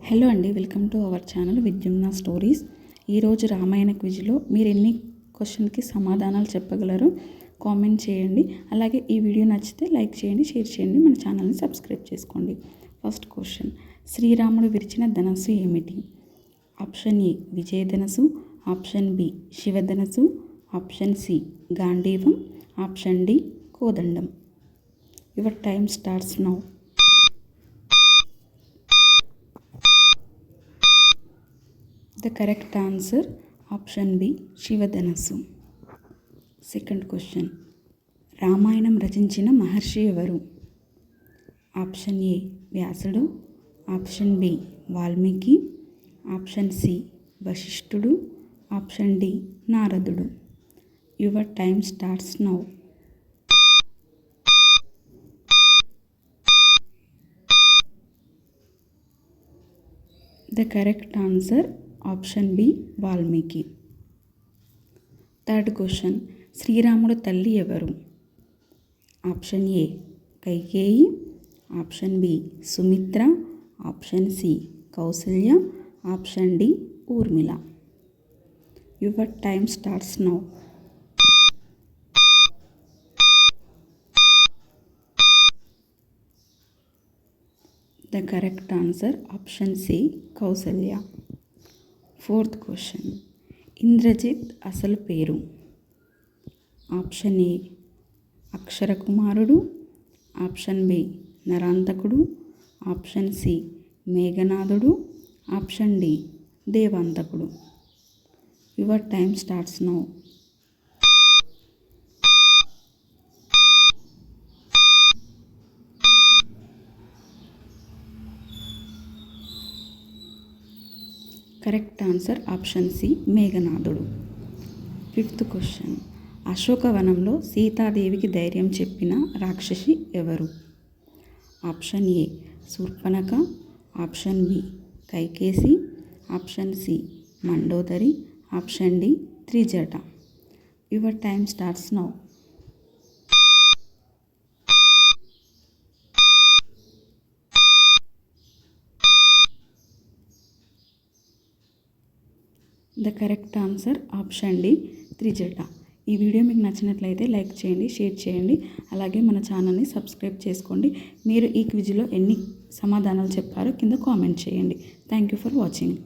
Hello అండి, welcome to our channel Vidyumna stories. ఈరోజు రామాయణ క్విజ్లో మీరు ఎన్ని క్వశ్చన్కి సమాధానాలు చెప్పగలరో కామెంట్ చేయండి. అలాగే ఈ వీడియో నచ్చితే లైక్ చేయండి, షేర్ చేయండి, మన ఛానల్ని సబ్స్క్రైబ్ చేసుకోండి. ఫస్ట్ క్వశ్చన్, శ్రీరాముడు విరిచిన ధనస్సు ఏమిటి? ఆప్షన్ ఏ విజయధనస్సు, ఆప్షన్ బి శివధనస్సు, ఆప్షన్ సి గాంధీవం, ఆప్షన్ డి కోదండం. Your time starts now. The correct answer option B శివధనస్సు. సెకండ్ క్వశ్చన్, రామాయణం రచించిన మహర్షి ఎవరు? ఆప్షన్ ఏ వ్యాసుడు, option B Valmiki, option C వశిష్ఠుడు, ఆప్షన్ డి నారదుడు. Your time starts now. The correct answer option B Valmiki. Third question, శ్రీరాముడు తల్లి ఎవరు? Option A Kaikeyi, option B Sumitra, option C Kausalya, option D Urmila. Your time starts now. The correct answer option C Kausalya. Fourth question, Indrajit అసలు పేరు? Option A అక్షరకుమారుడు, option B నరాంతకుడు, option C మేఘనాథుడు, option D దేవాంతకుడు. Your time starts now. Correct answer option C మేఘనాథుడు. Fifth question, అశోకవనంలో సీతాదేవికి ధైర్యం చెప్పిన రాక్షసి ఎవరు? Option A Shurpanakha, option B Kaikesi, option C Mandodari, option D Trijata. Your time starts now. The correct answer option D Trijata. ఈ వీడియో మీకు నచ్చినట్లయితే లైక్ చేయండి, షేర్ చేయండి, అలాగే మన ఛానల్ని సబ్స్క్రైబ్ చేసుకోండి. మీరు ఈ క్విజ్లో ఎన్ని సమాధానాలు చెప్పారో కింద కామెంట్ చేయండి. Thank you for watching.